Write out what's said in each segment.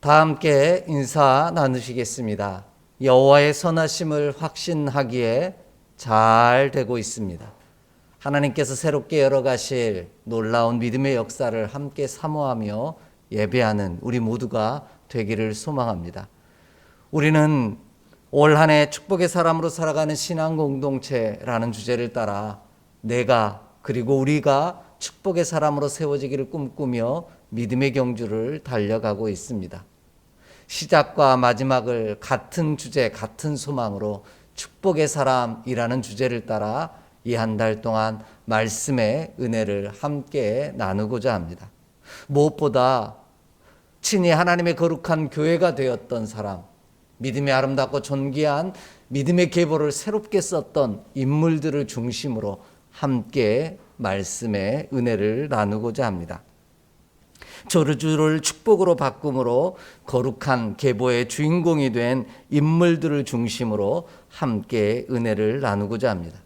다 함께 인사 나누시겠습니다. 여호와의 선하심을 확신하기에 잘 되고 있습니다. 하나님께서 새롭게 열어가실 놀라운 믿음의 역사를 함께 사모하며 예배하는 우리 모두가 되기를 소망합니다. 우리는 올 한 해 축복의 사람으로 살아가는 신앙 공동체라는 주제를 따라 내가 그리고 우리가 축복의 사람으로 세워지기를 꿈꾸며 믿음의 경주를 달려가고 있습니다. 시작과 마지막을 같은 주제, 같은 소망으로 축복의 사람이라는 주제를 따라 이 한 달 동안 말씀의 은혜를 함께 나누고자 합니다. 무엇보다 친히 하나님의 거룩한 교회가 되었던 사람, 믿음이 아름답고 존귀한 믿음의 계보를 새롭게 썼던 인물들을 중심으로 함께 말씀의 은혜를 나누고자 합니다. 저주를 축복으로 바꿈으로 거룩한 계보의 주인공이 된 인물들을 중심으로 함께 은혜를 나누고자 합니다.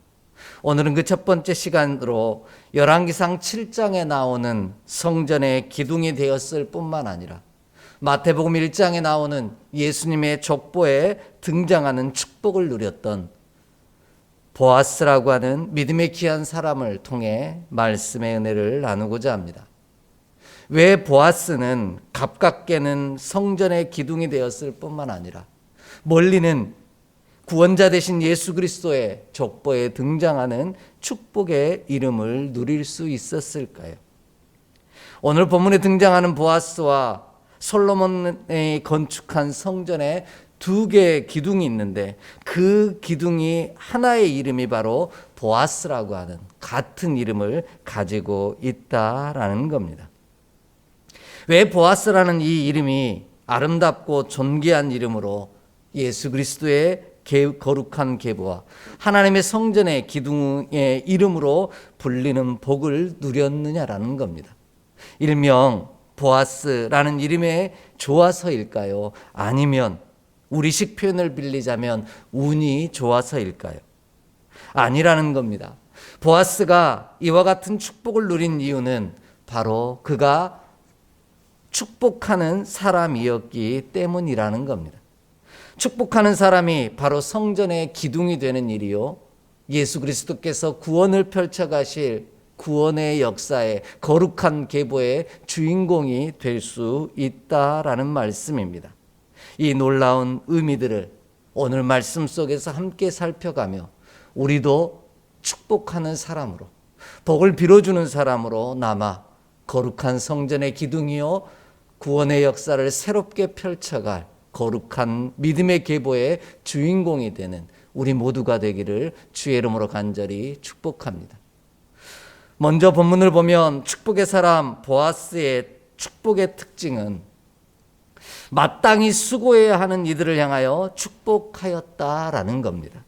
오늘은 그 첫 번째 시간으로 열왕기상 7장에 나오는 성전의 기둥이 되었을 뿐만 아니라 마태복음 1장에 나오는 예수님의 족보에 등장하는 축복을 누렸던 보아스라고 하는 믿음의 귀한 사람을 통해 말씀의 은혜를 나누고자 합니다. 왜 보아스는 가깝게는 성전의 기둥이 되었을 뿐만 아니라 멀리는 구원자 되신 예수 그리스도의 족보에 등장하는 축복의 이름을 누릴 수 있었을까요? 오늘 본문에 등장하는 보아스와 솔로몬이 건축한 성전에 두 개의 기둥이 있는데 그 기둥이 하나의 이름이 바로 보아스라고 하는 같은 이름을 가지고 있다라는 겁니다. 왜 보아스라는 이 이름이 아름답고 존귀한 이름으로 예수 그리스도의 거룩한 계보와 하나님의 성전의 기둥의 이름으로 불리는 복을 누렸느냐라는 겁니다. 일명 보아스라는 이름의 좋아서일까요? 아니면 우리식 표현을 빌리자면 운이 좋아서일까요? 아니라는 겁니다. 보아스가 이와 같은 축복을 누린 이유는 바로 그가 축복하는 사람이었기 때문이라는 겁니다. 축복하는 사람이 바로 성전의 기둥이 되는 일이요, 예수 그리스도께서 구원을 펼쳐가실 구원의 역사의 거룩한 계보의 주인공이 될 수 있다라는 말씀입니다. 이 놀라운 의미들을 오늘 말씀 속에서 함께 살펴가며 우리도 축복하는 사람으로, 복을 빌어주는 사람으로 남아 거룩한 성전의 기둥이요 구원의 역사를 새롭게 펼쳐갈 거룩한 믿음의 계보의 주인공이 되는 우리 모두가 되기를 주의 이름으로 간절히 축복합니다. 먼저 본문을 보면 축복의 사람 보아스의 축복의 특징은 마땅히 수고해야 하는 이들을 향하여 축복하였다라는 겁니다.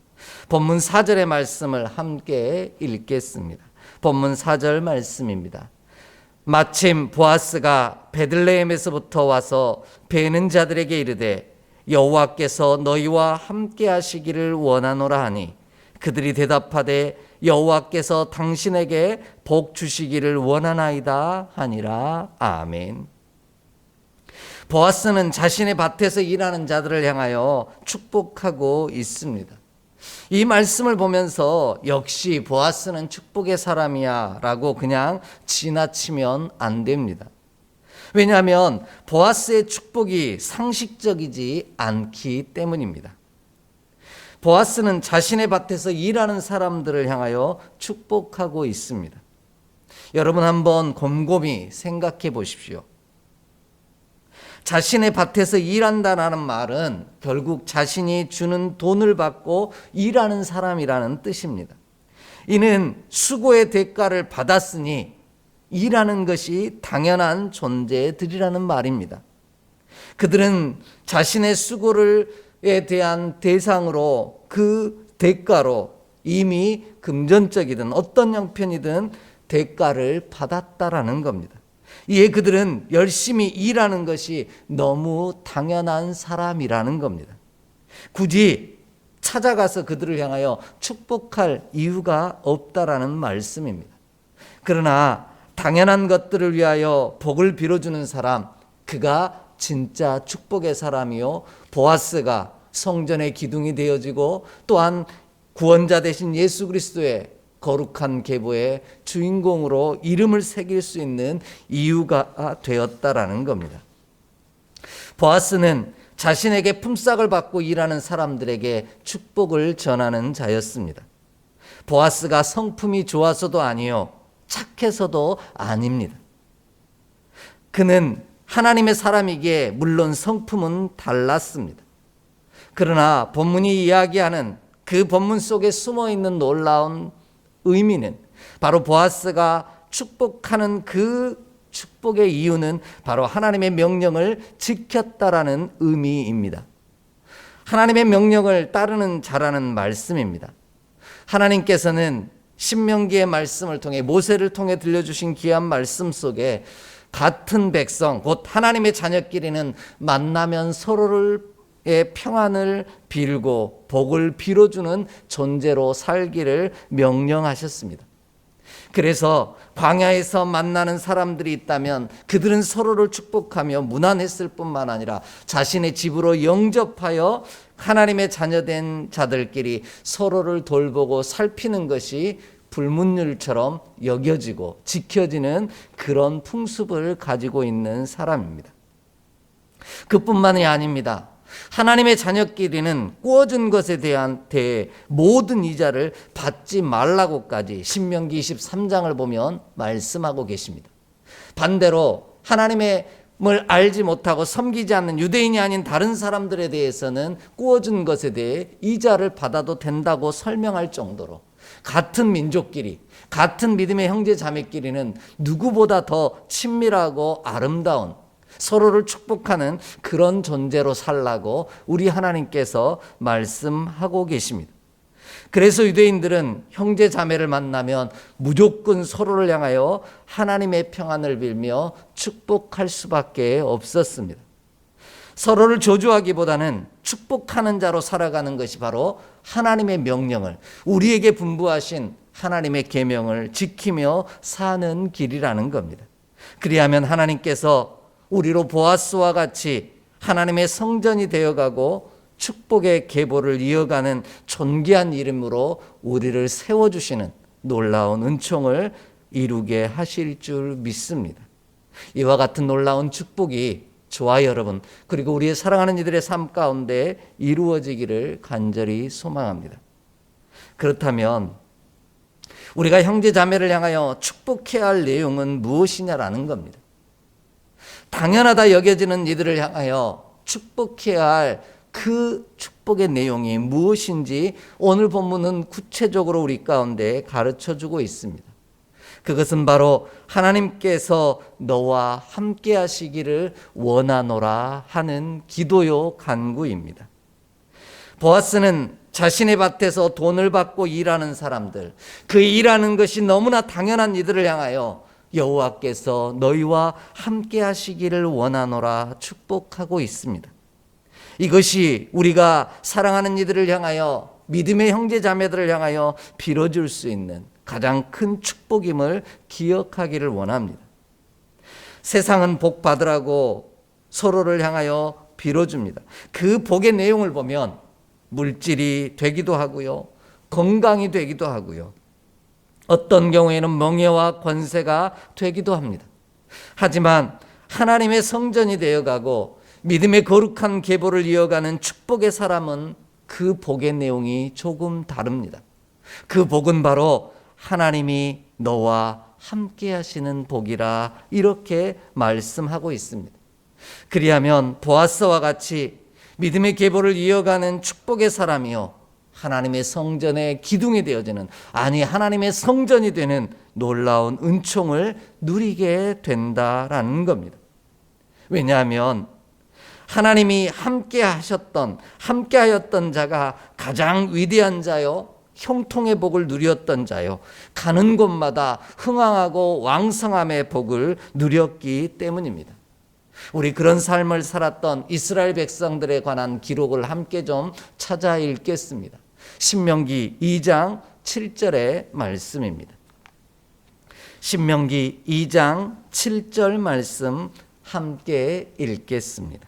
본문 4절의 말씀을 함께 읽겠습니다. 본문 4절 말씀입니다. 마침 보아스가 베들레헴에서부터 와서 베는 자들에게 이르되 여호와께서 너희와 함께 하시기를 원하노라 하니 그들이 대답하되 여호와께서 당신에게 복 주시기를 원하나이다 하니라. 아멘. 보아스는 자신의 밭에서 일하는 자들을 향하여 축복하고 있습니다. 이 말씀을 보면서 역시 보아스는 축복의 사람이야 라고 그냥 지나치면 안 됩니다. 왜냐하면 보아스의 축복이 상식적이지 않기 때문입니다. 보아스는 자신의 밭에서 일하는 사람들을 향하여 축복하고 있습니다. 여러분 한번 곰곰이 생각해 보십시오. 자신의 밭에서 일한다는 말은 결국 자신이 주는 돈을 받고 일하는 사람이라는 뜻입니다. 이는 수고의 대가를 받았으니 일하는 것이 당연한 존재들이라는 말입니다. 그들은 자신의 수고에 대한 대상으로 그 대가로 이미 금전적이든 어떤 형편이든 대가를 받았다라는 겁니다. 이에 그들은 열심히 일하는 것이 너무 당연한 사람이라는 겁니다. 굳이 찾아가서 그들을 향하여 축복할 이유가 없다라는 말씀입니다. 그러나 당연한 것들을 위하여 복을 빌어주는 사람, 그가 진짜 축복의 사람이요, 보아스가 성전의 기둥이 되어지고 또한 구원자 되신 예수 그리스도의 거룩한 계보의 주인공으로 이름을 새길 수 있는 이유가 되었다라는 겁니다. 보아스는 자신에게 품삯을 받고 일하는 사람들에게 축복을 전하는 자였습니다. 보아스가 성품이 좋아서도 아니요, 착해서도 아닙니다. 그는 하나님의 사람이기에 물론 성품은 달랐습니다. 그러나 본문이 이야기하는 그 본문 속에 숨어있는 놀라운 의미는 바로 보아스가 축복하는 그 축복의 이유는 바로 하나님의 명령을 지켰다라는 의미입니다. 하나님의 명령을 따르는 자라는 말씀입니다. 하나님께서는 신명기의 말씀을 통해, 모세를 통해 들려주신 귀한 말씀 속에 같은 백성, 곧 하나님의 자녀끼리는 만나면 서로의 평안을 빌고 복을 빌어주는 존재로 살기를 명령하셨습니다. 그래서 광야에서 만나는 사람들이 있다면 그들은 서로를 축복하며 무난했을 뿐만 아니라 자신의 집으로 영접하여 하나님의 자녀된 자들끼리 서로를 돌보고 살피는 것이 불문율처럼 여겨지고 지켜지는 그런 풍습을 가지고 있는 사람입니다. 그뿐만이 아닙니다. 하나님의 자녀끼리는 꾸어준 것에 대해 모든 이자를 받지 말라고까지 신명기 23장을 보면 말씀하고 계십니다. 반대로 하나님을 알지 못하고 섬기지 않는 유대인이 아닌 다른 사람들에 대해서는 꾸어준 것에 대해 이자를 받아도 된다고 설명할 정도로 같은 민족끼리, 같은 믿음의 형제 자매끼리는 누구보다 더 친밀하고 아름다운, 서로를 축복하는 그런 존재로 살라고 우리 하나님께서 말씀하고 계십니다. 그래서 유대인들은 형제 자매를 만나면 무조건 서로를 향하여 하나님의 평안을 빌며 축복할 수밖에 없었습니다. 서로를 저주하기보다는 축복하는 자로 살아가는 것이 바로 하나님의 명령을, 우리에게 분부하신 하나님의 계명을 지키며 사는 길이라는 겁니다. 그리하면 하나님께서 우리로 보아스와 같이 하나님의 성전이 되어가고 축복의 계보를 이어가는 존귀한 이름으로 우리를 세워주시는 놀라운 은총을 이루게 하실 줄 믿습니다. 이와 같은 놀라운 축복이 저와 여러분, 그리고 우리의 사랑하는 이들의 삶 가운데 이루어지기를 간절히 소망합니다. 그렇다면 우리가 형제 자매를 향하여 축복해야 할 내용은 무엇이냐라는 겁니다. 당연하다 여겨지는 이들을 향하여 축복해야 할 그 축복의 내용이 무엇인지 오늘 본문은 구체적으로 우리 가운데 가르쳐주고 있습니다. 그것은 바로 하나님께서 너와 함께 하시기를 원하노라 하는 기도요 간구입니다. 보아스는 자신의 밭에서 돈을 받고 일하는 사람들, 그 일하는 것이 너무나 당연한 이들을 향하여 여호와께서 너희와 함께 하시기를 원하노라 축복하고 있습니다. 이것이 우리가 사랑하는 이들을 향하여, 믿음의 형제 자매들을 향하여 빌어줄 수 있는 가장 큰 축복임을 기억하기를 원합니다. 세상은 복 받으라고 서로를 향하여 빌어줍니다. 그 복의 내용을 보면 물질이 되기도 하고요, 건강이 되기도 하고요, 어떤 경우에는 명예와 권세가 되기도 합니다. 하지만 하나님의 성전이 되어가고 믿음의 거룩한 계보를 이어가는 축복의 사람은 그 복의 내용이 조금 다릅니다. 그 복은 바로 하나님이 너와 함께 하시는 복이라 이렇게 말씀하고 있습니다. 그리하면 보아스와 같이 믿음의 계보를 이어가는 축복의 사람이요, 하나님의 성전의 기둥이 되어지는, 아니 하나님의 성전이 되는 놀라운 은총을 누리게 된다라는 겁니다. 왜냐하면 하나님이 함께 하였던 자가 가장 위대한 자요, 형통의 복을 누렸던 자요, 가는 곳마다 흥왕하고 왕성함의 복을 누렸기 때문입니다. 우리 그런 삶을 살았던 이스라엘 백성들에 관한 기록을 함께 좀 찾아 읽겠습니다. 신명기 2장 7절의 말씀입니다. 신명기 2장 7절 말씀 함께 읽겠습니다.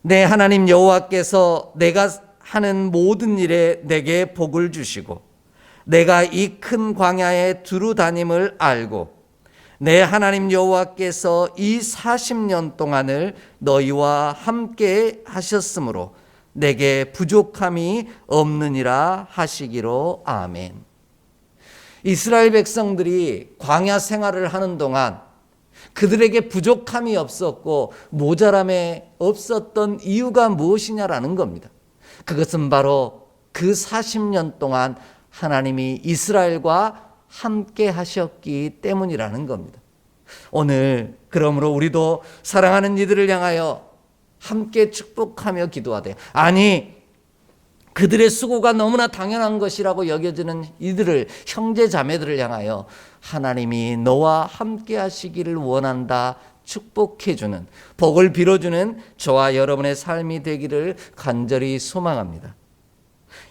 내 하나님 여호와께서 내가 하는 모든 일에 내게 복을 주시고 내가 이 큰 광야에 두루 다님을 알고 내 하나님 여호와께서 이 40년 동안을 너희와 함께 하셨으므로 내게 부족함이 없느니라 하시기로. 아멘. 이스라엘 백성들이 광야 생활을 하는 동안 그들에게 부족함이 없었고 모자람이 없었던 이유가 무엇이냐라는 겁니다. 그것은 바로 그 40년 동안 하나님이 이스라엘과 함께 하셨기 때문이라는 겁니다. 오늘 그러므로 우리도 사랑하는 이들을 향하여 함께 축복하며 기도해야 돼요. 아니, 그들의 수고가 너무나 당연한 것이라고 여겨지는 이들을, 형제 자매들을 향하여 하나님이 너와 함께 하시기를 원한다, 축복해주는, 복을 빌어주는 저와 여러분의 삶이 되기를 간절히 소망합니다.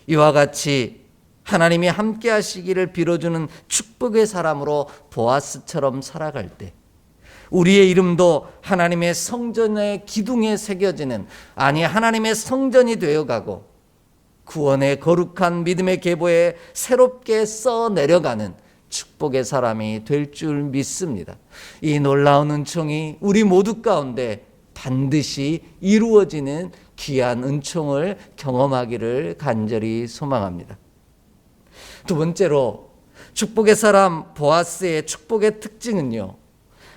이와 같이 하나님이 함께 하시기를 빌어주는 축복의 사람으로 보아스처럼 살아갈 때 우리의 이름도 하나님의 성전의 기둥에 새겨지는, 아니 하나님의 성전이 되어가고 구원의 거룩한 믿음의 계보에 새롭게 써 내려가는 축복의 사람이 될 줄 믿습니다. 이 놀라운 은총이 우리 모두 가운데 반드시 이루어지는 귀한 은총을 경험하기를 간절히 소망합니다. 두 번째로 축복의 사람 보아스의 축복의 특징은요,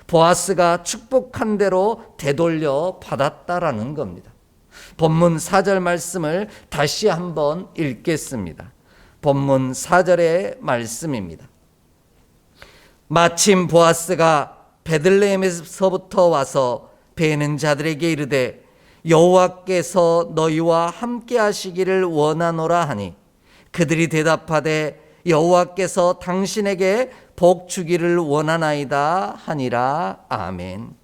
보아스가 축복한 대로 되돌려 받았다라는 겁니다. 본문 4절 말씀을 다시 한번 읽겠습니다. 본문 4절의 말씀입니다. 마침 보아스가 베들레헴에서부터 와서 베는 자들에게 이르되 여호와께서 너희와 함께 하시기를 원하노라 하니 그들이 대답하되 여호와께서 당신에게 복 주기를 원하나이다 하니라. 아멘.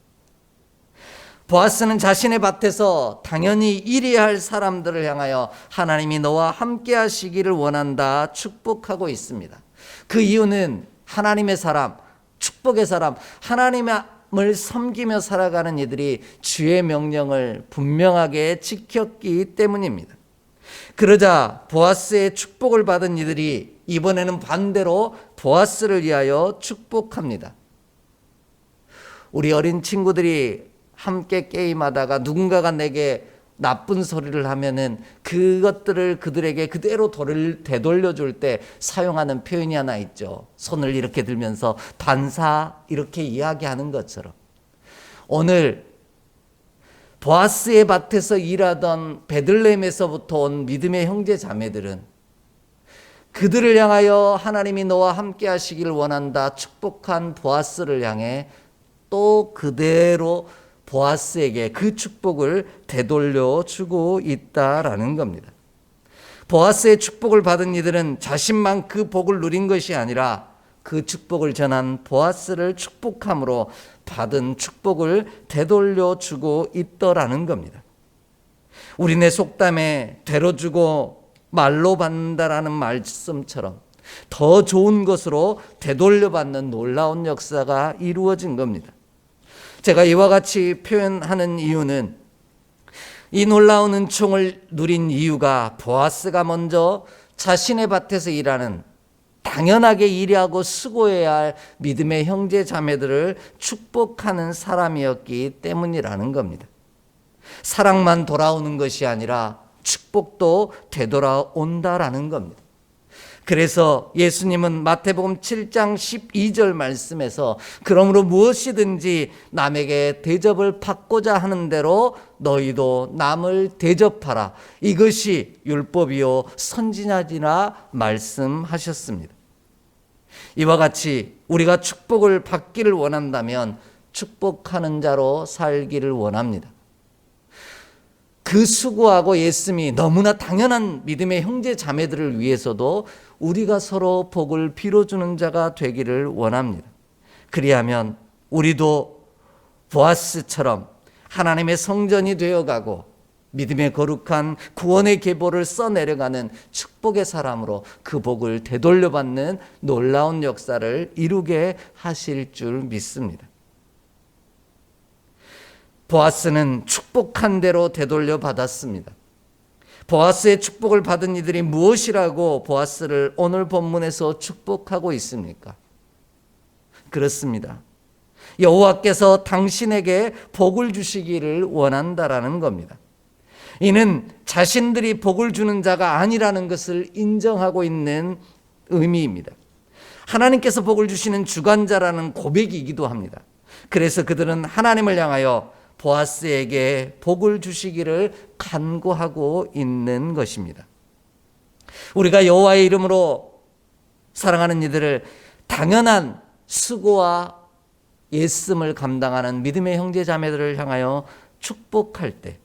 보아스는 자신의 밭에서 당연히 일해야 할 사람들을 향하여 하나님이 너와 함께 하시기를 원한다 축복하고 있습니다. 그 이유는 하나님의 사람, 축복의 사람, 하나님을 섬기며 살아가는 이들이 주의 명령을 분명하게 지켰기 때문입니다. 그러자 보아스의 축복을 받은 이들이 이번에는 반대로 보아스를 위하여 축복합니다. 우리 어린 친구들이 함께 게임하다가 누군가가 내게 나쁜 소리를 하면은 그것들을 그들에게 그대로 되돌려줄 때 사용하는 표현이 하나 있죠. 손을 이렇게 들면서 반사 이렇게 이야기하는 것처럼 오늘 보아스의 밭에서 일하던 베들레헴에서부터 온 믿음의 형제 자매들은 그들을 향하여 하나님이 너와 함께 하시기를 원한다 축복한 보아스를 향해 또 그대로 보아스에게 그 축복을 되돌려 주고 있다라는 겁니다. 보아스의 축복을 받은 이들은 자신만 그 복을 누린 것이 아니라 그 축복을 전한 보아스를 축복함으로 받은 축복을 되돌려 주고 있더라는 겁니다. 우리네 속담에 되로 주고 말로 받는다라는 말씀처럼 더 좋은 것으로 되돌려 받는 놀라운 역사가 이루어진 겁니다. 제가 이와 같이 표현하는 이유는 이 놀라운 은총을 누린 이유가 보아스가 먼저 자신의 밭에서 일하는 당연하게 일하고 수고해야 할 믿음의 형제 자매들을 축복하는 사람이었기 때문이라는 겁니다. 사랑만 돌아오는 것이 아니라 축복도 되돌아온다라는 겁니다. 그래서 예수님은 마태복음 7장 12절 말씀에서 그러므로 무엇이든지 남에게 대접을 받고자 하는 대로 너희도 남을 대접하라. 이것이 율법이요 선지자니라 말씀하셨습니다. 이와 같이 우리가 축복을 받기를 원한다면 축복하는 자로 살기를 원합니다. 그 수고하고 예씀이 너무나 당연한 믿음의 형제 자매들을 위해서도 우리가 서로 복을 빌어주는 자가 되기를 원합니다. 그리하면 우리도 보아스처럼 하나님의 성전이 되어가고 믿음의 거룩한 구원의 계보를 써내려가는 축복의 사람으로 그 복을 되돌려받는 놀라운 역사를 이루게 하실 줄 믿습니다. 보아스는 축복한 대로 되돌려 받았습니다. 보아스의 축복을 받은 이들이 무엇이라고 보아스를 오늘 본문에서 축복하고 있습니까? 그렇습니다. 여호와께서 당신에게 복을 주시기를 원한다라는 겁니다. 이는 자신들이 복을 주는 자가 아니라는 것을 인정하고 있는 의미입니다. 하나님께서 복을 주시는 주관자라는 고백이기도 합니다. 그래서 그들은 하나님을 향하여 보아스에게 복을 주시기를 간구하고 있는 것입니다. 우리가 여호와의 이름으로 사랑하는 이들을 당연한 수고와 예씀을 감당하는 믿음의 형제 자매들을 향하여 축복할 때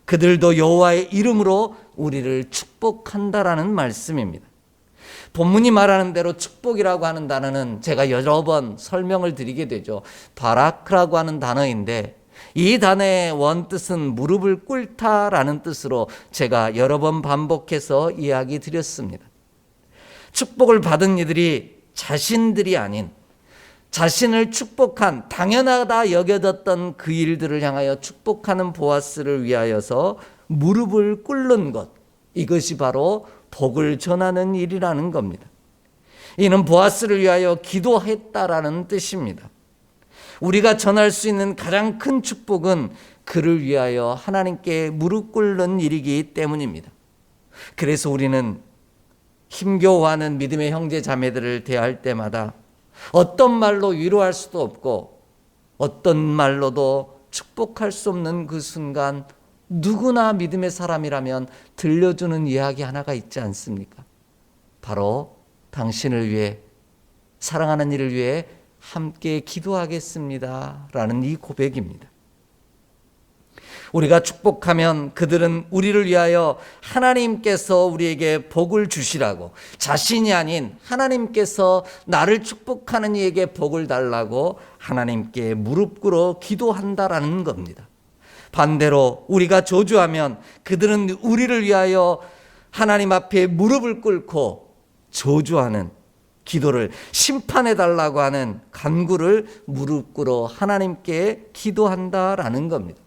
그들도 여호와의 이름으로 우리를 축복한다라는 말씀입니다. 본문이 말하는 대로 축복이라고 하는 단어는 제가 여러 번 설명을 드리게 되죠. 바라크라고 하는 단어인데 이 단어의 원뜻은 무릎을 꿇다라는 뜻으로 제가 여러 번 반복해서 이야기 드렸습니다. 축복을 받은 이들이 자신들이 아닌 자신을 축복한 당연하다 여겨졌던 그 일들을 향하여 축복하는 보아스를 위하여서 무릎을 꿇는 것, 이것이 바로 복을 전하는 일이라는 겁니다. 이는 보아스를 위하여 기도했다라는 뜻입니다. 우리가 전할 수 있는 가장 큰 축복은 그를 위하여 하나님께 무릎 꿇는 일이기 때문입니다. 그래서 우리는 힘겨워하는 믿음의 형제 자매들을 대할 때마다 어떤 말로 위로할 수도 없고 어떤 말로도 축복할 수 없는 그 순간 누구나 믿음의 사람이라면 들려주는 이야기 하나가 있지 않습니까? 바로 당신을 위해, 사랑하는 이를 위해 함께 기도하겠습니다 라는 이 고백입니다. 우리가 축복하면 그들은 우리를 위하여 하나님께서 우리에게 복을 주시라고, 자신이 아닌 하나님께서 나를 축복하는 이에게 복을 달라고 하나님께 무릎 꿇어 기도한다라는 겁니다. 반대로 우리가 저주하면 그들은 우리를 위하여 하나님 앞에 무릎을 꿇고 저주하는 기도를, 심판해 달라고 하는 간구를 무릎 꿇어 하나님께 기도한다라는 겁니다.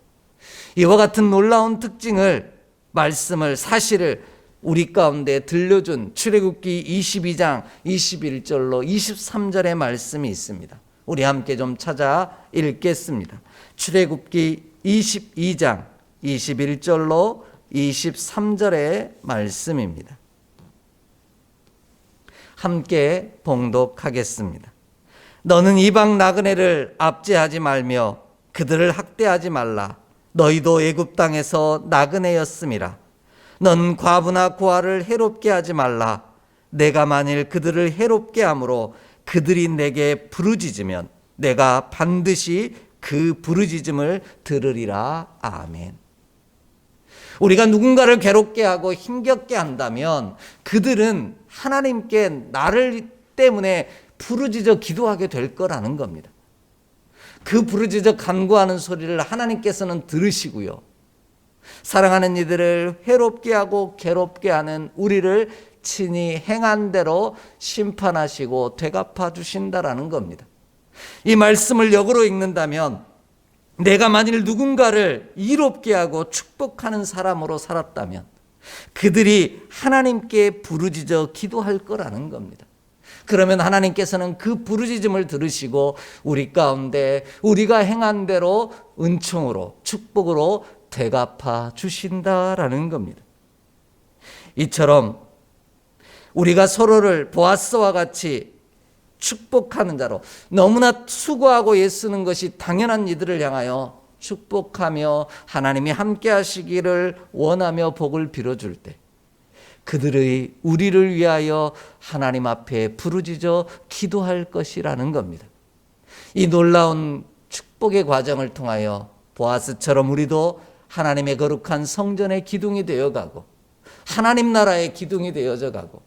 이와 같은 놀라운 특징을, 말씀을, 사실을 우리 가운데 들려준 출애굽기 22장 21절로 23절의 말씀이 있습니다. 우리 함께 좀 찾아 읽겠습니다. 출애굽기 22장 21절로 23절의 말씀입니다. 함께 봉독하겠습니다. 너는 이방 나그네를 압제하지 말며 그들을 학대하지 말라. 너희도 애굽 땅에서 나그네였음이라. 넌 과부나 고아를 해롭게 하지 말라. 내가 만일 그들을 해롭게 함으로 그들이 내게 부르짖으면 내가 반드시 그 부르짖음을 들으리라. 아멘. 우리가 누군가를 괴롭게 하고 힘겹게 한다면 그들은 하나님께 나를 때문에 부르짖어 기도하게 될 거라는 겁니다. 그 부르짖어 간구하는 소리를 하나님께서는 들으시고요, 사랑하는 이들을 해롭게 하고 괴롭게 하는 우리를 친히 행한 대로 심판하시고 되갚아 주신다라는 겁니다. 이 말씀을 역으로 읽는다면 내가 만일 누군가를 이롭게 하고 축복하는 사람으로 살았다면 그들이 하나님께 부르짖어 기도할 거라는 겁니다. 그러면 하나님께서는 그 부르짖음을 들으시고 우리 가운데 우리가 행한 대로 은총으로, 축복으로 되갚아 주신다라는 겁니다. 이처럼 우리가 서로를 보아스와 같이 축복하는 자로, 너무나 수고하고 애쓰는 것이 당연한 이들을 향하여 축복하며 하나님이 함께 하시기를 원하며 복을 빌어줄 때 그들의 우리를 위하여 하나님 앞에 부르짖어 기도할 것이라는 겁니다. 이 놀라운 축복의 과정을 통하여 보아스처럼 우리도 하나님의 거룩한 성전의 기둥이 되어가고 하나님 나라의 기둥이 되어져 가고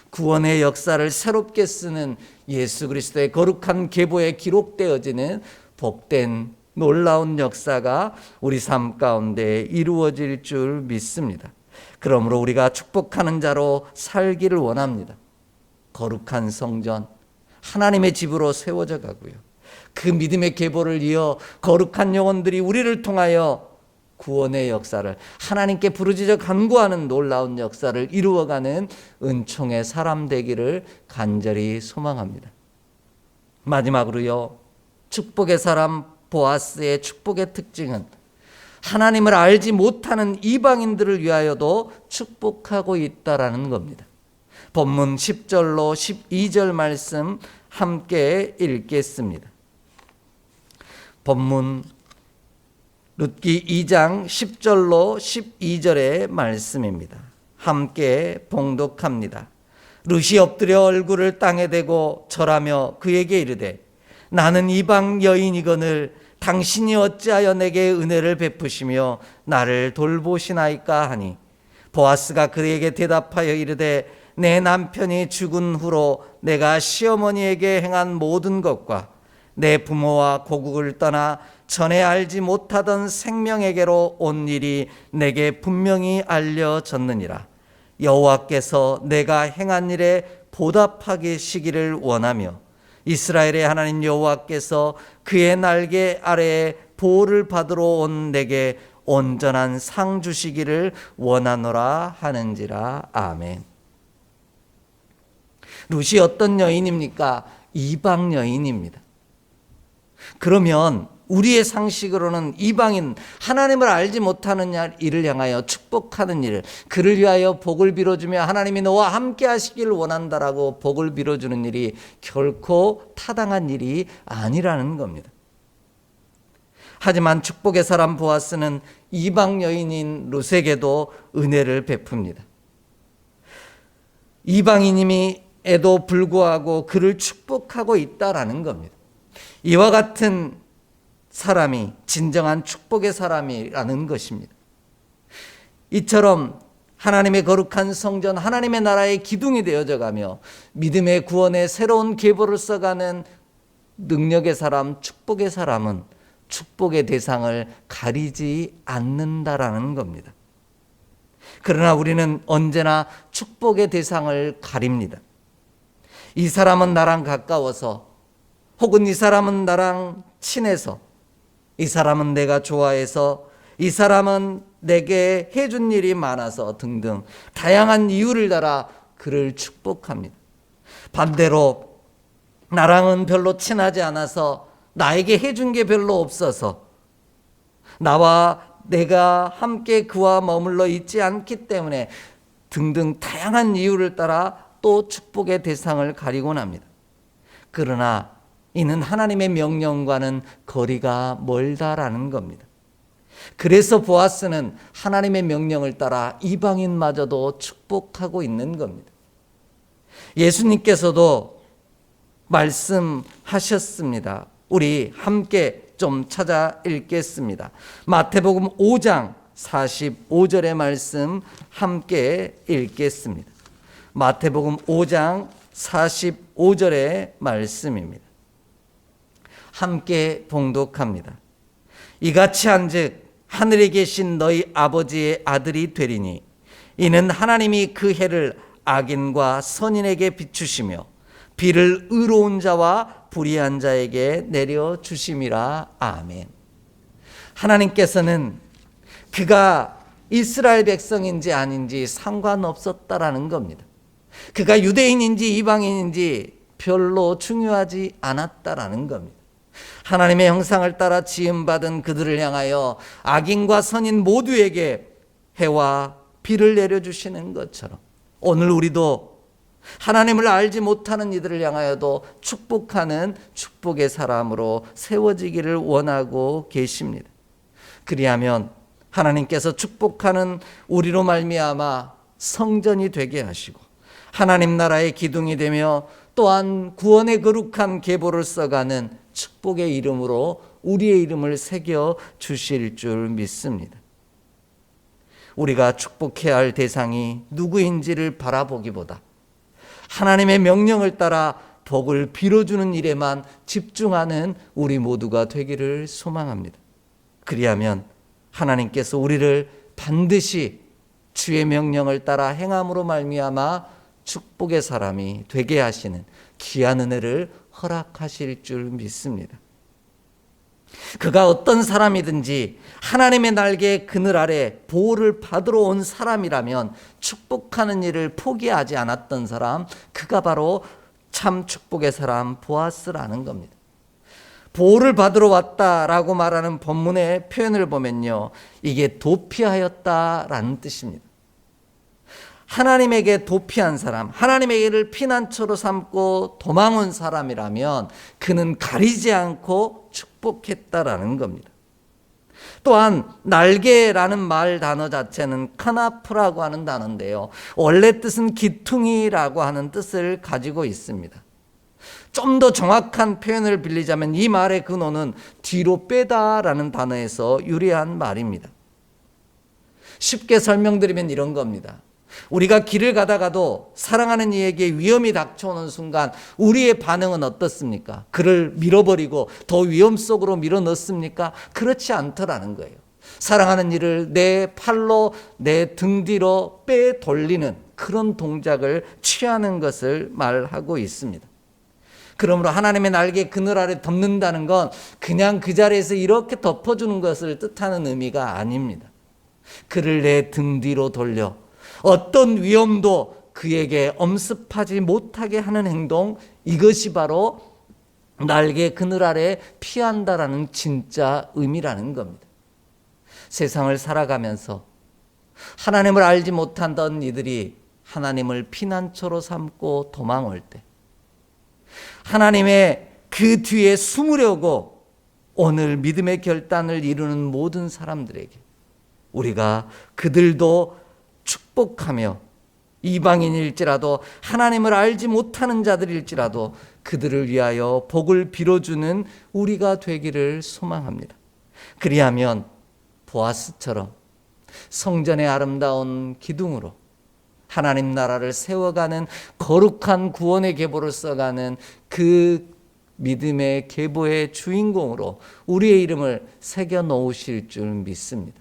구원의 역사를 새롭게 쓰는 예수 그리스도의 거룩한 계보에 기록되어지는 복된 놀라운 역사가 우리 삶 가운데 이루어질 줄 믿습니다. 그러므로 우리가 축복하는 자로 살기를 원합니다. 거룩한 성전, 하나님의 집으로 세워져 가고요, 그 믿음의 계보를 이어 거룩한 영혼들이 우리를 통하여 구원의 역사를, 하나님께 부르짖어 간구하는 놀라운 역사를 이루어가는 은총의 사람 되기를 간절히 소망합니다. 마지막으로요, 축복의 사람 보아스의 축복의 특징은 하나님을 알지 못하는 이방인들을 위하여도 축복하고 있다라는 겁니다. 본문 10절로 12절 말씀 함께 읽겠습니다. 본문 룻기 2장 10절로 12절의 말씀입니다. 함께 봉독합니다. 룻이 엎드려 얼굴을 땅에 대고 절하며 그에게 이르되 나는 이방 여인이거늘 당신이 어찌하여 내게 은혜를 베푸시며 나를 돌보시나이까 하니 보아스가 그에게 대답하여 이르되 내 남편이 죽은 후로 내가 시어머니에게 행한 모든 것과 내 부모와 고국을 떠나 전에 알지 못하던 생명에게로 온 일이 내게 분명히 알려졌느니라. 여호와께서 내가 행한 일에 보답하시기를 원하며 이스라엘의 하나님 여호와께서 그의 날개 아래에 보호를 받으러 온 내게 온전한 상 주시기를 원하노라 하는지라. 아멘. 룻이 어떤 여인입니까? 이방 여인입니다. 그러면 우리의 상식으로는 이방인, 하나님을 알지 못하는 이를 향하여 축복하는 일, 그를 위하여 복을 빌어주며 하나님이 너와 함께 하시기를 원한다라고 복을 빌어주는 일이 결코 타당한 일이 아니라는 겁니다. 하지만 축복의 사람 보아스는 이방 여인인 룻에게도 은혜를 베풉니다. 이방인임에도 불구하고 그를 축복하고 있다라는 겁니다. 이와 같은 사람이 진정한 축복의 사람이라는 것입니다. 이처럼 하나님의 거룩한 성전, 하나님의 나라의 기둥이 되어져 가며 믿음의 구원의 새로운 계보를 써가는 능력의 사람, 축복의 사람은 축복의 대상을 가리지 않는다라는 겁니다. 그러나 우리는 언제나 축복의 대상을 가립니다. 이 사람은 나랑 가까워서, 혹은 이 사람은 나랑 친해서, 이 사람은 내가 좋아해서, 이 사람은 내게 해준 일이 많아서 등등 다양한 이유를 달아 그를 축복합니다. 반대로 나랑은 별로 친하지 않아서, 나에게 해준 게 별로 없어서, 나와 내가 함께 그와 머물러 있지 않기 때문에 등등 다양한 이유를 따라 또 축복의 대상을 가리곤 합니다. 그러나 이는 하나님의 명령과는 거리가 멀다라는 겁니다. 그래서 보아스는 하나님의 명령을 따라 이방인마저도 축복하고 있는 겁니다. 예수님께서도 말씀하셨습니다. 우리 함께 좀 찾아 읽겠습니다. 마태복음 5장 45절의 말씀 함께 읽겠습니다. 마태복음 5장 45절의 말씀입니다. 함께 봉독합니다. 이같이 한즉 하늘에 계신 너희 아버지의 아들이 되리니 이는 하나님이 그 해를 악인과 선인에게 비추시며 비를 의로운 자와 불의한 자에게 내려주심이라. 아멘. 하나님께서는 그가 이스라엘 백성인지 아닌지 상관없었다라는 겁니다. 그가 유대인인지 이방인인지 별로 중요하지 않았다라는 겁니다. 하나님의 형상을 따라 지음받은 그들을 향하여 악인과 선인 모두에게 해와 비를 내려주시는 것처럼 오늘 우리도 하나님을 알지 못하는 이들을 향하여도 축복하는 축복의 사람으로 세워지기를 원하고 계십니다. 그리하면 하나님께서 축복하는 우리로 말미암아 성전이 되게 하시고 하나님 나라의 기둥이 되며 또한 구원의 거룩한 계보를 써가는 축복의 이름으로 우리의 이름을 새겨 주실 줄 믿습니다. 우리가 축복해야 할 대상이 누구인지를 바라보기보다 하나님의 명령을 따라 복을 빌어주는 일에만 집중하는 우리 모두가 되기를 소망합니다. 그리하면 하나님께서 우리를 반드시 주의 명령을 따라 행함으로 말미암아 축복의 사람이 되게 하시는 귀한 은혜를 허락하실 줄 믿습니다. 그가 어떤 사람이든지 하나님의 날개 그늘 아래 보호를 받으러 온 사람이라면 축복하는 일을 포기하지 않았던 사람, 그가 바로 참 축복의 사람 보아스라는 겁니다. 보호를 받으러 왔다라고 말하는 본문의 표현을 보면요, 이게 도피하였다라는 뜻입니다. 하나님에게 도피한 사람, 하나님에게를 피난처로 삼고 도망온 사람이라면 그는 가리지 않고 축복했다라는 겁니다. 또한 날개라는 말 단어 자체는 카나프라고 하는 단어인데요, 원래 뜻은 기퉁이라고 하는 뜻을 가지고 있습니다. 좀 더 정확한 표현을 빌리자면 이 말의 근원은 뒤로 빼다라는 단어에서 유래한 말입니다. 쉽게 설명드리면 이런 겁니다. 우리가 길을 가다가도 사랑하는 이에게 위험이 닥쳐오는 순간 우리의 반응은 어떻습니까? 그를 밀어버리고 더 위험 속으로 밀어넣습니까? 그렇지 않더라는 거예요. 사랑하는 이를 내 팔로 내 등 뒤로 빼돌리는 그런 동작을 취하는 것을 말하고 있습니다. 그러므로 하나님의 날개 그늘 아래 덮는다는 건 그냥 그 자리에서 이렇게 덮어주는 것을 뜻하는 의미가 아닙니다. 그를 내 등 뒤로 돌려 어떤 위험도 그에게 엄습하지 못하게 하는 행동, 이것이 바로 날개 그늘 아래 피한다라는 진짜 의미라는 겁니다. 세상을 살아가면서 하나님을 알지 못하던 이들이 하나님을 피난처로 삼고 도망올 때, 하나님의 그 뒤에 숨으려고 오늘 믿음의 결단을 이루는 모든 사람들에게 우리가 그들도 축복하며 이방인일지라도 하나님을 알지 못하는 자들일지라도 그들을 위하여 복을 빌어주는 우리가 되기를 소망합니다. 그리하면 보아스처럼 성전의 아름다운 기둥으로 하나님 나라를 세워가는 거룩한 구원의 계보를 써가는 그 믿음의 계보의 주인공으로 우리의 이름을 새겨 놓으실 줄 믿습니다.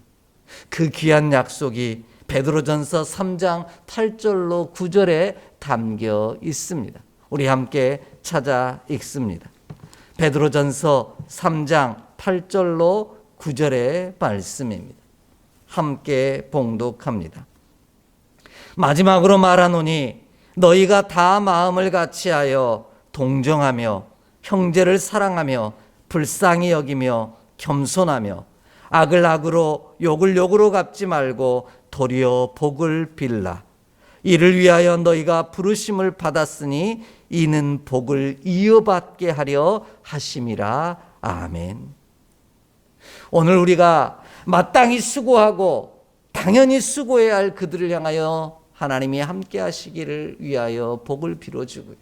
그 귀한 약속이 베드로전서 3장 8절로 9절에 담겨 있습니다. 우리 함께 찾아 읽습니다. 베드로전서 3장 8절로 9절의 말씀입니다. 함께 봉독합니다. 마지막으로 말하노니 너희가 다 마음을 같이하여 동정하며 형제를 사랑하며 불쌍히 여기며 겸손하며 악을 악으로 욕을 욕으로 갚지 말고 도리어 복을 빌라. 이를 위하여 너희가 부르심을 받았으니 이는 복을 이어받게 하려 하심이라. 아멘. 오늘 우리가 마땅히 수고하고 당연히 수고해야 할 그들을 향하여 하나님이 함께 하시기를 위하여 복을 빌어주고요.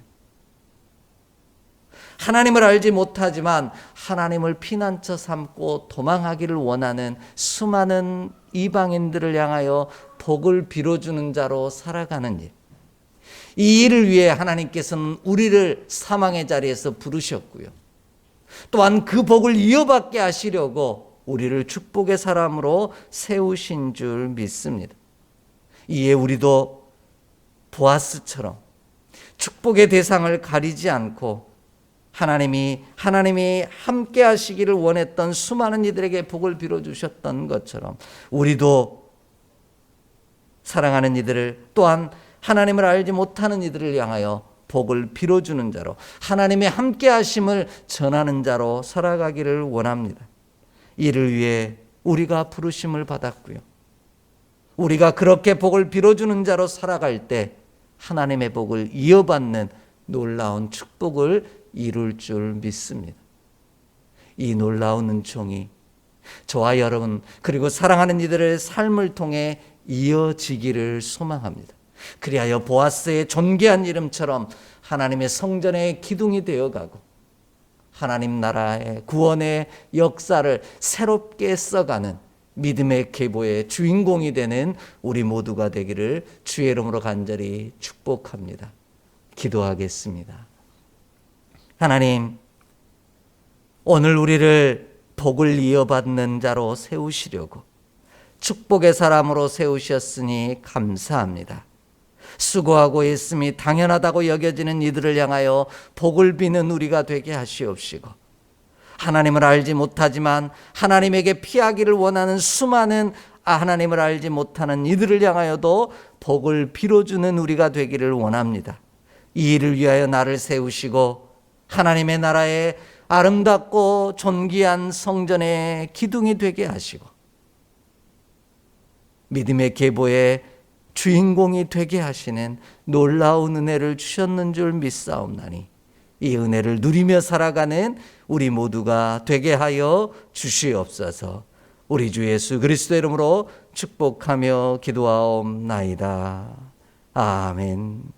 하나님을 알지 못하지만 하나님을 피난처 삼고 도망하기를 원하는 수많은 이방인들을 향하여 복을 빌어주는 자로 살아가는 일. 이 일을 위해 하나님께서는 우리를 사망의 자리에서 부르셨고요. 또한 그 복을 이어받게 하시려고 우리를 축복의 사람으로 세우신 줄 믿습니다. 이에 우리도 보아스처럼 축복의 대상을 가리지 않고 하나님이 함께 하시기를 원했던 수많은 이들에게 복을 빌어주셨던 것처럼 우리도 사랑하는 이들을, 또한 하나님을 알지 못하는 이들을 향하여 복을 빌어주는 자로, 하나님의 함께 하심을 전하는 자로 살아가기를 원합니다. 이를 위해 우리가 부르심을 받았고요. 우리가 그렇게 복을 빌어주는 자로 살아갈 때 하나님의 복을 이어받는 놀라운 축복을 이룰 줄 믿습니다. 이 놀라운 은총이 저와 여러분 그리고 사랑하는 이들의 삶을 통해 이어지기를 소망합니다. 그리하여 보아스의 존귀한 이름처럼 하나님의 성전의 기둥이 되어가고 하나님 나라의 구원의 역사를 새롭게 써가는 믿음의 계보의 주인공이 되는 우리 모두가 되기를 주의 이름으로 간절히 축복합니다. 기도하겠습니다. 하나님, 오늘 우리를 복을 이어받는 자로 세우시려고 축복의 사람으로 세우셨으니 감사합니다. 수고하고 있음이 당연하다고 여겨지는 이들을 향하여 복을 비는 우리가 되게 하시옵시고, 하나님을 알지 못하지만 하나님에게 피하기를 원하는 수많은 하나님을 알지 못하는 이들을 향하여도 복을 빌어주는 우리가 되기를 원합니다. 이 일을 위하여 나를 세우시고 하나님의 나라의 아름답고 존귀한 성전의 기둥이 되게 하시고 믿음의 계보의 주인공이 되게 하시는 놀라운 은혜를 주셨는 줄 믿사옵나니 이 은혜를 누리며 살아가는 우리 모두가 되게 하여 주시옵소서. 우리 주 예수 그리스도의 이름으로 축복하며 기도하옵나이다. 아멘.